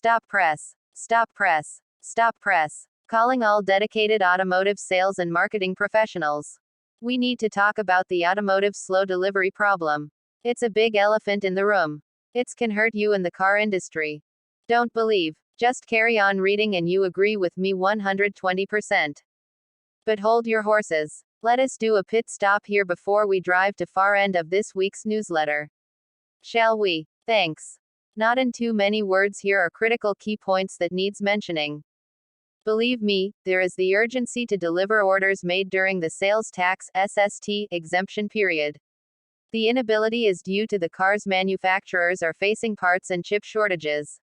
Stop press. Stop press. Stop press. Calling all dedicated automotive sales and marketing professionals. We need to talk about the automotive slow delivery problem. It's a big elephant in the room. It can hurt you in the car industry. Don't believe. Just carry on reading and you agree with me 120%. But hold your horses. Let us do a pit stop here before we drive to far end of this week's newsletter. Shall we? Thanks. Not in too many words, here are critical key points that needs mentioning. Believe me, there is the urgency to deliver orders made during the sales tax (SST) exemption period. The inability is due to the cars manufacturers are facing parts and chip shortages.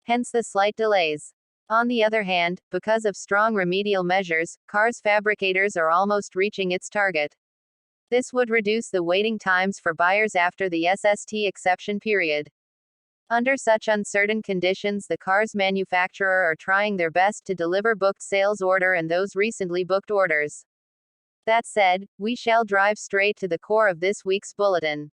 Hence the slight delays. On the other hand, because of strong remedial measures, cars fabricators are almost reaching its target. This would reduce the waiting times for buyers after the SST exception period. Under such uncertain conditions, the cars manufacturer are trying their best to deliver booked sales order and those recently booked orders. That said, we shall drive straight to the core of this week's bulletin.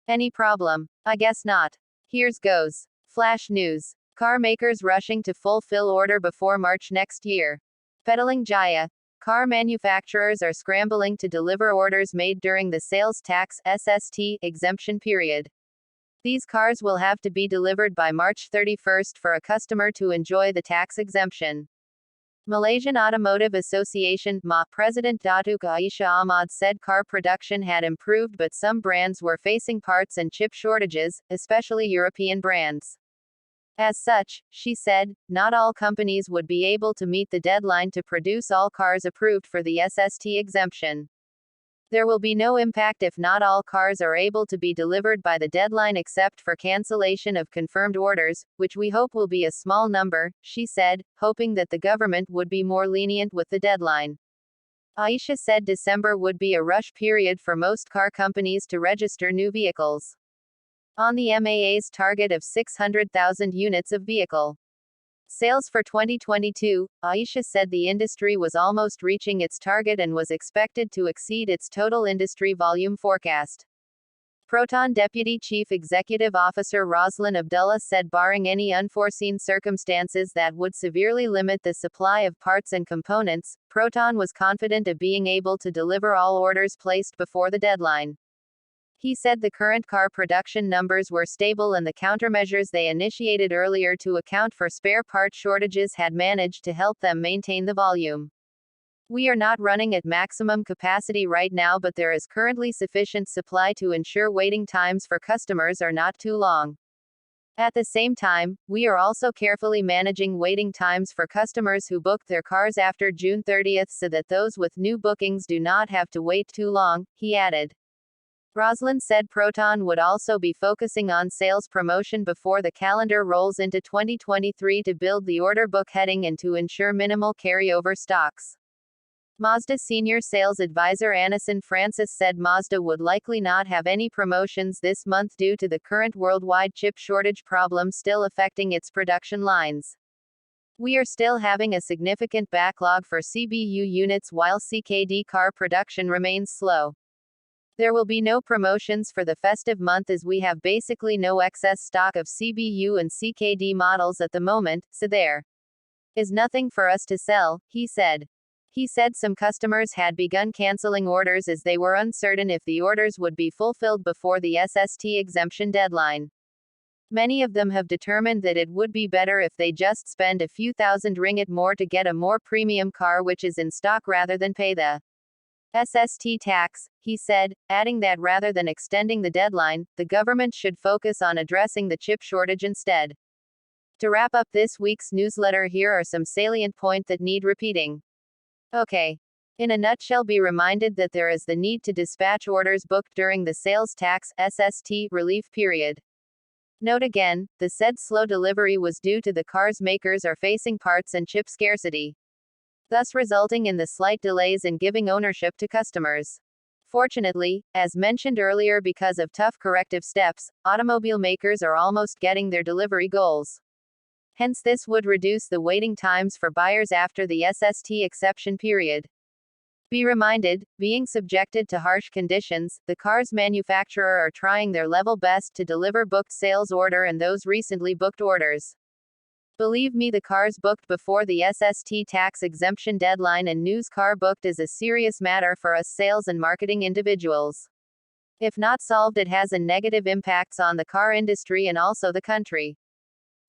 Any problem? I guess not. Here's goes. Flash news. Car makers rushing to fulfill order before March next year. Pedaling Jaya. Car manufacturers are scrambling to deliver orders made during the sales tax (SST) exemption period. These cars will have to be delivered by March 31st for a customer to enjoy the tax exemption. Malaysian Automotive Association (MA) President Datuk Aisha Ahmad said car production had improved, but some brands were facing parts and chip shortages, especially European brands. As such, she said, not all companies would be able to meet the deadline to produce all cars approved for the SST exemption. There will be no impact if not all cars are able to be delivered by the deadline except for cancellation of confirmed orders, which we hope will be a small number, she said, hoping that the government would be more lenient with the deadline. Aisha said December would be a rush period for most car companies to register new vehicles. On the MAA's target of 600,000 units of vehicle sales for 2022, Aisha said the industry was almost reaching its target and was expected to exceed its total industry volume forecast. Proton Deputy Chief Executive Officer Roslin Abdullah said barring any unforeseen circumstances that would severely limit the supply of parts and components, Proton was confident of being able to deliver all orders placed before the deadline. He said the current car production numbers were stable and the countermeasures they initiated earlier to account for spare part shortages had managed to help them maintain the volume. We are not running at maximum capacity right now, but there is currently sufficient supply to ensure waiting times for customers are not too long. At the same time, we are also carefully managing waiting times for customers who booked their cars after June 30th so that those with new bookings do not have to wait too long, he added. Roslin said Proton would also be focusing on sales promotion before the calendar rolls into 2023 to build the order book heading and to ensure minimal carryover stocks. Mazda Senior Sales Advisor Anison Francis said Mazda would likely not have any promotions this month due to the current worldwide chip shortage problem still affecting its production lines. We are still having a significant backlog for CBU units while CKD car production remains slow. There will be no promotions for the festive month as we have basically no excess stock of CBU and CKD models at the moment, so there is nothing for us to sell, he said. He said some customers had begun canceling orders as they were uncertain if the orders would be fulfilled before the SST exemption deadline. Many of them have determined that it would be better if they just spend a few thousand ringgit more to get a more premium car which is in stock rather than pay the SST tax, he said, adding that rather than extending the deadline, the government should focus on addressing the chip shortage instead. To wrap up this week's newsletter, here are some salient points that need repeating. Okay. In a nutshell, be reminded that there is the need to dispatch orders booked during the sales tax (SST) relief period. Note again, the said slow delivery was due to the cars makers are facing parts and chip scarcity, thus resulting in the slight delays in giving ownership to customers. Fortunately, as mentioned earlier, because of tough corrective steps, automobile makers are almost getting their delivery goals. Hence this would reduce the waiting times for buyers after the SST exception period. Be reminded, being subjected to harsh conditions, the cars manufacturer are trying their level best to deliver booked sales order and those recently booked orders. Believe me, the cars booked before the SST tax exemption deadline and news car booked is a serious matter for us sales and marketing individuals. If not solved, it has a negative impacts on the car industry and also the country.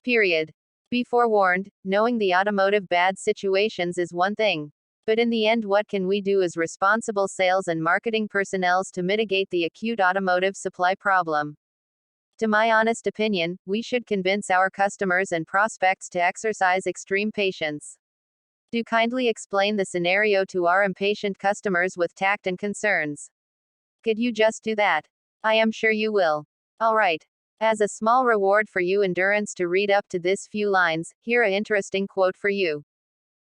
Period. Be forewarned, knowing the automotive bad situations is one thing. But in the end, what can we do as responsible sales and marketing personnel to mitigate the acute automotive supply problem? To my honest opinion, we should convince our customers and prospects to exercise extreme patience. Do kindly explain the scenario to our impatient customers with tact and concerns. Could you just do that? I am sure you will. Alright. As a small reward for you endurance to read up to this few lines, here a interesting quote for you.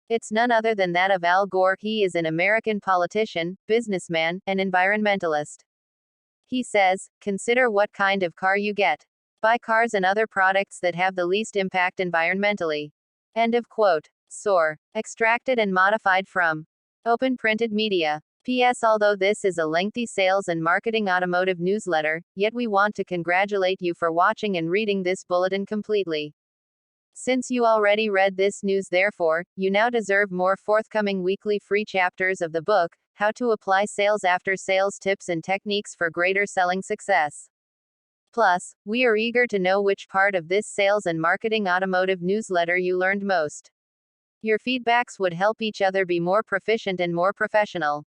It's none other than that of Al Gore. He is an American politician, businessman, and environmentalist. He says, consider what kind of car you get. Buy cars and other products that have the least impact environmentally. End of quote. SOAR. Extracted and modified from Open Printed Media. P.S. Although this is a lengthy sales and marketing automotive newsletter, yet we want to congratulate you for watching and reading this bulletin completely. Since you already read this news, therefore, you now deserve more forthcoming weekly free chapters of the book, How to Apply Sales After Sales Tips and Techniques for Greater Selling Success. Plus, we are eager to know which part of this sales and marketing automotive newsletter you learned most. Your feedbacks would help each other be more proficient and more professional.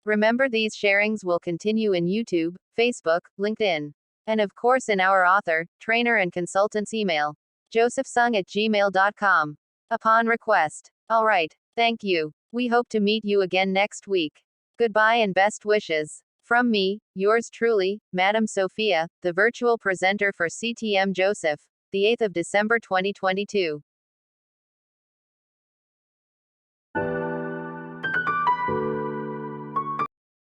Remember, these sharings will continue in YouTube, Facebook, LinkedIn, and of course in our author, trainer and consultant's email, josephsung@gmail.com. Upon request. Alright, thank you. We hope to meet you again next week. Goodbye and best wishes. From me, yours truly, Madam Sophia, the virtual presenter for CTM Joseph, the 8th of December 2022.